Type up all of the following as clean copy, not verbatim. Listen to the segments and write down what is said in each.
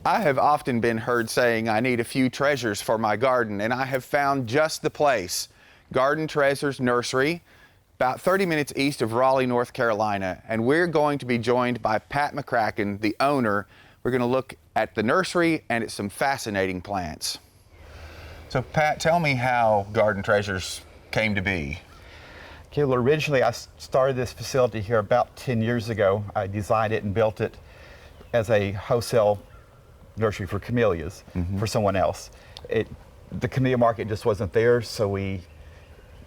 I have often been heard saying I need a few treasures for my garden, and I have found just the place. Garden Treasures Nursery, about 30 minutes east of Raleigh, North Carolina. And we're going to be joined by Pat McCracken, the owner. We're going to look at the nursery and at some fascinating plants. So Pat, tell me how Garden Treasures came to be. Okay, well, originally I started this facility here about 10 years ago. I designed it and built it as a wholesale nursery for camellias for someone else. The camellia market just wasn't there, so we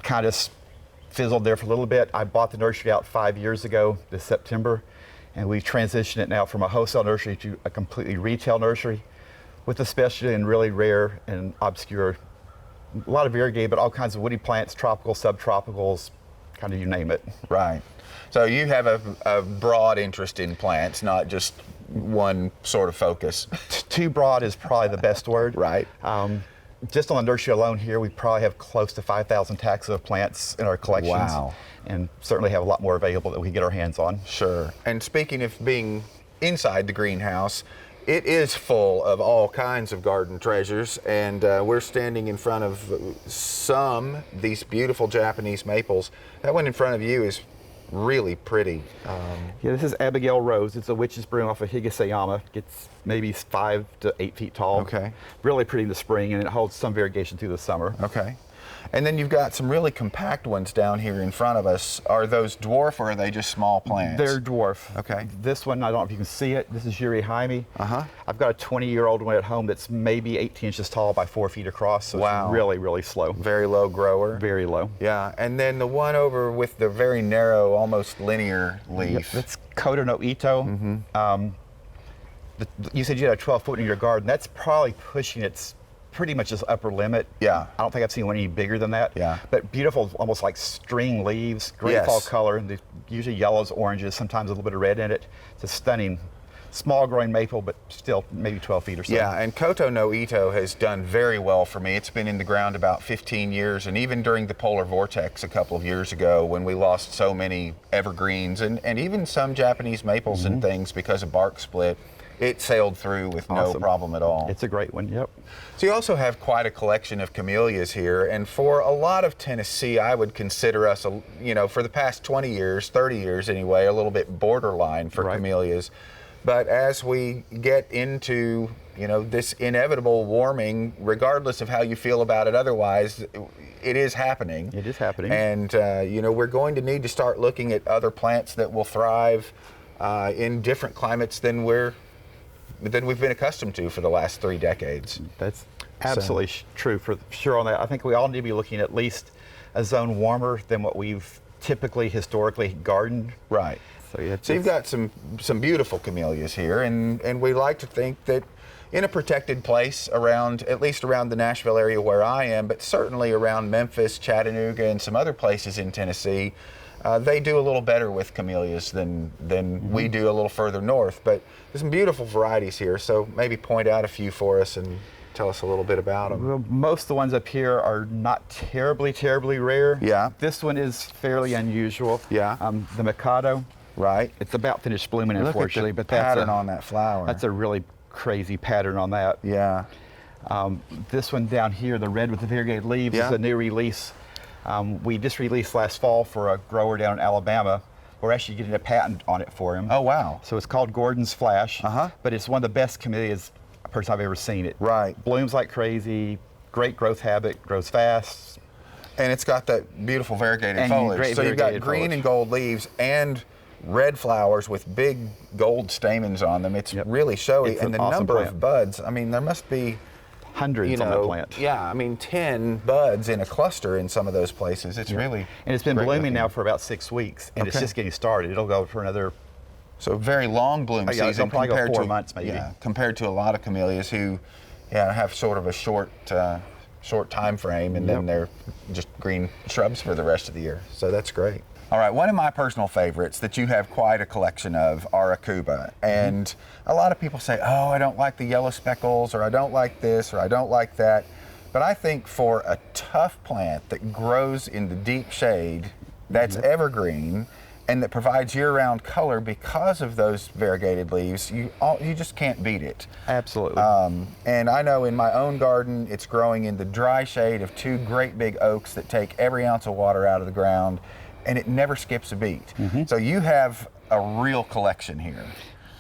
kind of fizzled there for a little bit. I bought the nursery out 5 years ago this September, and we transitioned it now from a wholesale nursery to a completely retail nursery with a specialty in really rare and obscure, a lot of variegated, but all kinds of woody plants, tropical, subtropicals, kind of you name it. Right. So you have a broad interest in plants, not just one sort of focus. Too broad is probably the best word. Right. Just on the nursery alone here, we probably have close to 5,000 taxa of plants in our collections. Wow. And certainly have a lot more available that we can get our hands on. Sure. And speaking of being inside the greenhouse, it is full of all kinds of garden treasures, and we're standing in front of these beautiful Japanese maples. That one in front of you is really pretty. Yeah, this is Abigail Rose. It's a witch's broom off of Higaseyama. It's maybe 5 to 8 feet tall. Okay. Really pretty in the spring, and it holds some variegation through the summer. Okay. And then you've got some really compact ones down here in front of us. Are those dwarf or are they just small plants? They're dwarf. Okay. This one, I don't know if you can see it. This is Yuri Jaime. Uh-huh. I've got a 20-year-old one at home that's maybe 18 inches tall by 4 feet across. So wow. It's really, really slow. Very low grower. Very low. Yeah. And then the one over with the very narrow, almost linear leaf. Yep, that's Koto no Ito. You said you had a 12-foot in your garden. That's probably pushing its pretty much its upper limit. Yeah. I don't think I've seen one any bigger than that. Yeah. But beautiful, almost like string leaves, great Yes. fall color, and usually yellows, oranges, sometimes a little bit of red in it. It's a stunning, small growing maple, but still maybe 12 feet or so. Yeah, and Koto no Ito has done very well for me. It's been in the ground about 15 years, and even during the polar vortex a couple of years ago when we lost so many evergreens and even some Japanese maples and things because of bark split, it sailed through with no problem at all. It's a great one, yep. So you also have quite a collection of camellias here, and for a lot of Tennessee, I would consider us, for the past 20 years, 30 years anyway, a little bit borderline for camellias. But as we get into, this inevitable warming, regardless of how you feel about it otherwise, it is happening. It is happening. And, we're going to need to start looking at other plants that will thrive in different climates than we've been accustomed to for the last 3 decades. That's absolutely true for sure on that. I think we all need to be looking at least a zone warmer than what we've typically, historically gardened. Right. So you've got some beautiful camellias here, and we like to think that in a protected place at least around the Nashville area where I am, but certainly around Memphis, Chattanooga, and some other places in Tennessee, they do a little better with camellias than we do a little further north. But there's some beautiful varieties here, so maybe point out a few for us and tell us a little bit about them. Well, most of the ones up here are not terribly, terribly rare. Yeah. This one is fairly unusual. Yeah. The Mikado. Right. It's about finished blooming, Look unfortunately, at the but that's pattern on that flower. That's a really crazy pattern on that. Yeah. This one down here, the red with the variegated leaves, is a new release. We just released last fall for a grower down in Alabama. We're actually getting a patent on it for him. Oh, wow. So it's called Gordon's Flash, but it's one of the best camellias person I've ever seen it. Right. Blooms like crazy, great growth habit, grows fast. And it's got that beautiful variegated foliage. So you've got green and gold leaves and red flowers with big gold stamens on them. It's really showy. It's and the awesome number plant. of buds, I mean, there must be hundreds on the plant. Yeah, I mean 10 buds in a cluster in some of those places. It's really And it's been blooming looking. now for about 6 weeks, and it's just getting started. It'll go for another. So a very long bloom season it'll probably compared go 4 to months maybe. Yeah, compared to a lot of camellias who have sort of a short time frame, and then they're just green shrubs for the rest of the year. So that's great. All right, one of my personal favorites that you have quite a collection of are Aucuba. And a lot of people say, oh, I don't like the yellow speckles, or I don't like this, or I don't like that. But I think for a tough plant that grows in the deep shade, that's evergreen, and that provides year-round color because of those variegated leaves, you just can't beat it. Absolutely. And I know in my own garden, it's growing in the dry shade of 2 great big oaks that take every ounce of water out of the ground, and it never skips a beat. So you have a real collection here.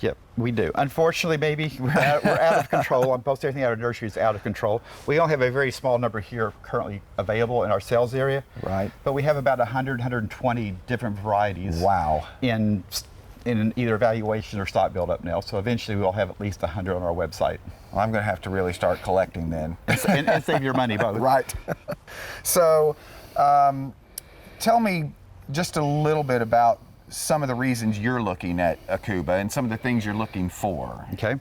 Yep, we do. Unfortunately, baby, we're out of control. Almost everything out of nursery is out of control. We only have a very small number here currently available in our sales area. Right. But we have about 100, 120 different varieties. Wow. In either evaluation or stock buildup now. So eventually we'll have at least 100 on our website. Well, I'm going to have to really start collecting then. and save your money, both. Right. So, tell me just a little bit about some of the reasons you're looking at Aucuba and some of the things you're looking for. Okay.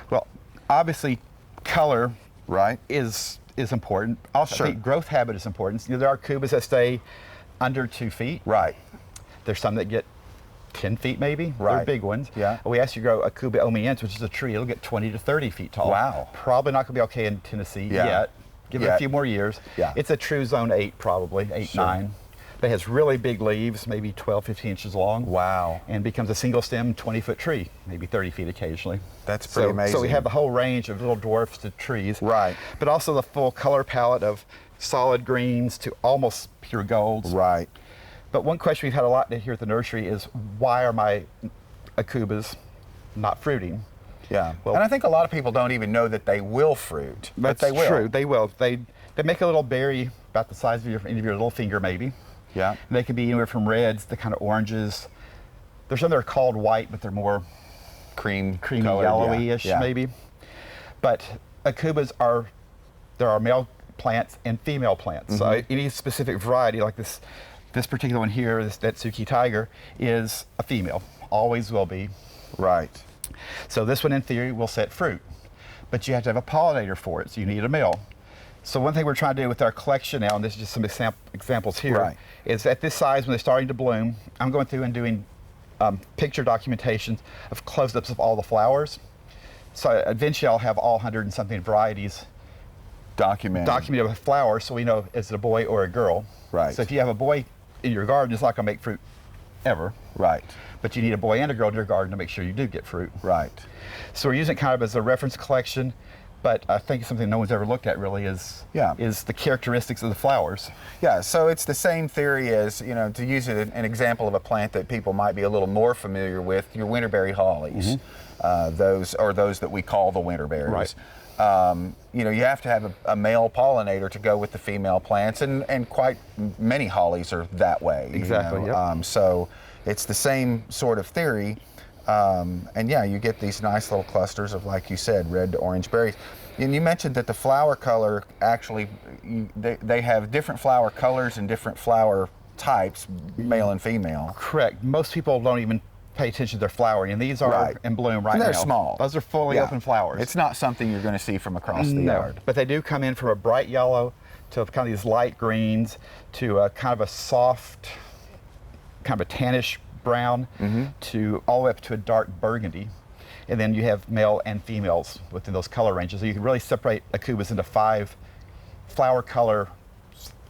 Well, obviously, color Right. is important. Also, Sure. I think growth habit is important. You know, there are Aucubas that stay under 2 feet. Right. There's some that get 10 feet maybe. Right. They're big ones. Yeah. We asked you to grow Aucuba omiense, which is a tree. It'll get 20 to 30 feet tall. Wow. Probably not going to be okay in Tennessee Yeah. yet. Give it Yet. a few more years. Yeah. It's a true zone 8 probably, 8, Sure. 9. That has really big leaves, maybe 12, 15 inches long. Wow. And becomes a single stem 20-foot tree, maybe 30 feet occasionally. That's pretty amazing. So we have the whole range of little dwarfs to trees. Right. But also the full color palette of solid greens to almost pure golds. Right. But one question we've had a lot here at the nursery is, why are my Aucubas not fruiting? Yeah. Well- and I think a lot of people don't even know that they will fruit. But That's they will. true. They will. They make a little berry about the size of your little finger, maybe. Yeah. And they can be anywhere from reds to kind of oranges. There's some that are called white, but they're more Creamy, creamy, yellowy-ish, Yeah. maybe. But Aucubas there are male plants and female plants. So any specific variety, like this particular one here, this Natsuki Tiger, is a female. Always will be. Right. So this one, in theory, will set fruit. But you have to have a pollinator for it, so you need a male. So one thing we're trying to do with our collection now, and this is just some examples here, Right. is at this size, when they're starting to bloom, I'm going through and doing picture documentation of close-ups of all the flowers. So eventually I'll have all 100 and something varieties documented with flowers, so we know is it a boy or a girl. Right. So if you have a boy in your garden, it's not going to make fruit ever. Right. But you need a boy and a girl in your garden to make sure you do get fruit. Right. So we're using it kind of as a reference collection, but I think something no one's ever looked at really is the characteristics of the flowers. Yeah, so it's the same theory as, you know, to use an example of a plant that people might be a little more familiar with, your winterberry hollies. Those that we call the winterberries. Right. You know, you have to have a male pollinator to go with the female plants, and quite many hollies are that way. Exactly, You know? So it's the same sort of theory. And yeah, you get these nice little clusters of, like you said, red to orange berries. And you mentioned that the flower color, actually, they have different flower colors and different flower types, male and female. Correct. Most people don't even pay attention to their flowering, and these are in bloom right and now. they're small. Those are fully open flowers. It's not something you're going to see from across the yard. But they do come in from a bright yellow to kind of these light greens to a kind of a soft, kind of a tannish brown to all the way up to a dark burgundy. And then you have male and females within those color ranges. So you can really separate Aucubas into 5 flower color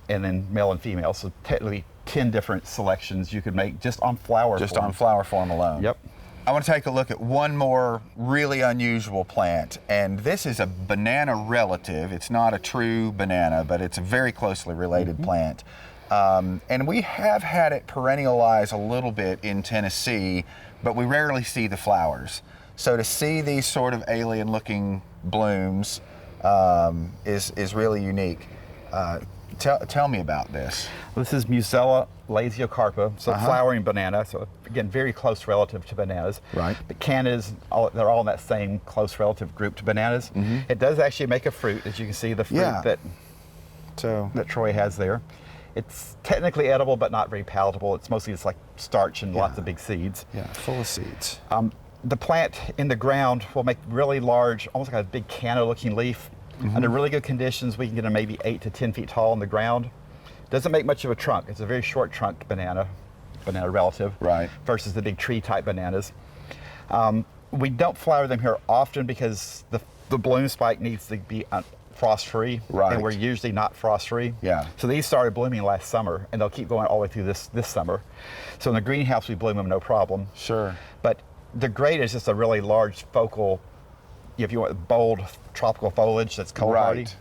and then male and female. So technically 10 different selections you could make just on flower form. On flower form alone. Yep. I want to take a look at one more really unusual plant, and this is a banana relative. It's not a true banana, but it's a very closely related plant. And we have had it perennialize a little bit in Tennessee, but we rarely see the flowers. So to see these sort of alien-looking blooms is really unique. Tell me about this. This is Musella lasiocarpa, so flowering banana. So again, very close relative to bananas. Right. But cannas, they're all in that same close relative group to bananas. It does actually make a fruit, as you can see the fruit that Troy has there. It's technically edible, but not very palatable. It's mostly just like starch and lots of big seeds. Yeah, full of seeds. The plant in the ground will make really large, almost like a big canna-looking leaf. Under really good conditions, we can get them maybe 8 to 10 feet tall on the ground. Doesn't make much of a trunk. It's a very short trunked banana relative, Right. versus the big tree type bananas. We don't flower them here often because the bloom spike needs to be frost-free, Right. and we're usually not frost-free. Yeah. So these started blooming last summer, and they'll keep going all the way through this summer. So in the greenhouse, we bloom them no problem. Sure. But the great is just a really large focal, if you want bold tropical foliage that's cold hardy. Right.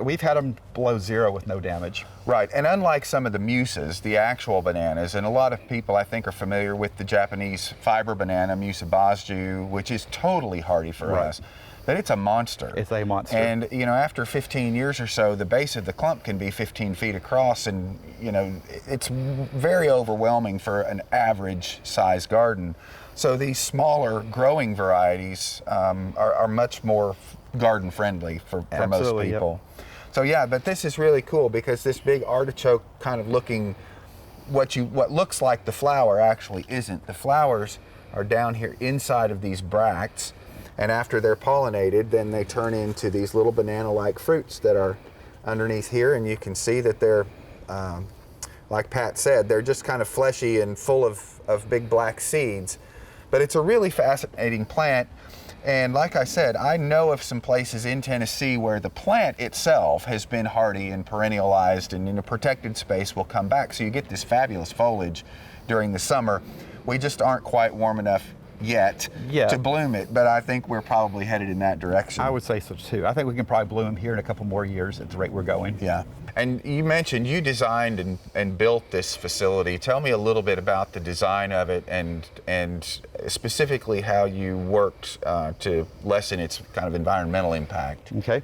We've had them below zero with no damage. Right, and unlike some of the muses, the actual bananas, and a lot of people I think are familiar with the Japanese fiber banana, Musa basju, which is totally hardy for Right. us, but it's a monster. It's a monster. And, you know, after 15 years or so, the base of the clump can be 15 feet across, and, you know, it's very overwhelming for an average size garden. So these smaller growing varieties are much more garden friendly for most Absolutely, yep. people. So yeah, but this is really cool because this big artichoke kind of looking, what looks like the flower actually isn't. The flowers are down here inside of these bracts, and after they're pollinated, then they turn into these little banana-like fruits that are underneath here, and you can see that they're, like Pat said, they're just kind of fleshy and full of big black seeds. But it's a really fascinating plant. And like I said, I know of some places in Tennessee where the plant itself has been hardy and perennialized, and in a protected space will come back. So you get this fabulous foliage during the summer. We just aren't quite warm enough yet to bloom it, but I think we're probably headed in that direction. I would say so too. I think we can probably bloom them here in a couple more years at the rate we're going. Yeah. And you mentioned you designed and built this facility. Tell me a little bit about the design of it and specifically how you worked to lessen its kind of environmental impact. Okay.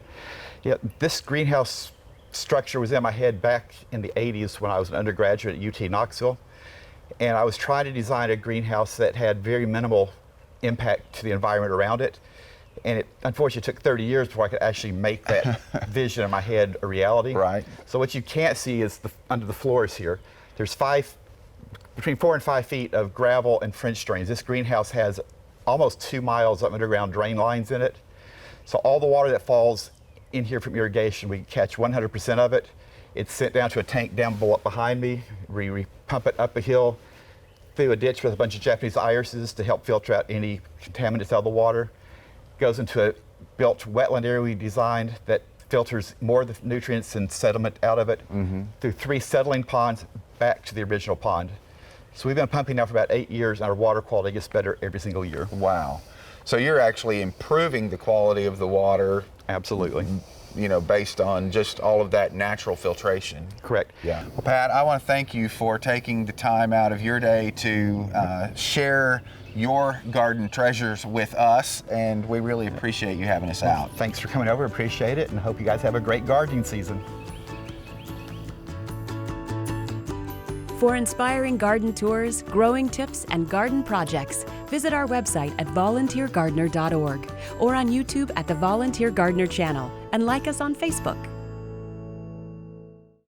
Yeah, this greenhouse structure was in my head back in the 80s when I was an undergraduate at UT Knoxville. And I was trying to design a greenhouse that had very minimal impact to the environment around it. And it unfortunately took 30 years before I could actually make that vision in my head a reality. Right. So what you can't see is under the floors here. There's between 4 and 5 feet of gravel and French drains. This greenhouse has almost 2 miles of underground drain lines in it. So all the water that falls in here from irrigation, we catch 100% of it. It's sent down to a tank down behind me. We pump it up a hill through a ditch with a bunch of Japanese irises to help filter out any contaminants out of the water. Goes into a built wetland area we designed that filters more of the nutrients and sediment out of it through 3 settling ponds back to the original pond. So we've been pumping now for about 8 years, and our water quality gets better every single year. Wow. So you're actually improving the quality of the water. Absolutely. You know, based on just all of that natural filtration. Correct. Yeah. Well, Pat, I want to thank you for taking the time out of your day to share your garden treasures with us, and we really appreciate you having us out. Thanks for coming over. Appreciate it, and hope you guys have a great gardening season. For inspiring garden tours, growing tips, and garden projects, visit our website at volunteergardener.org or on YouTube at the Volunteer Gardener channel, and like us on Facebook.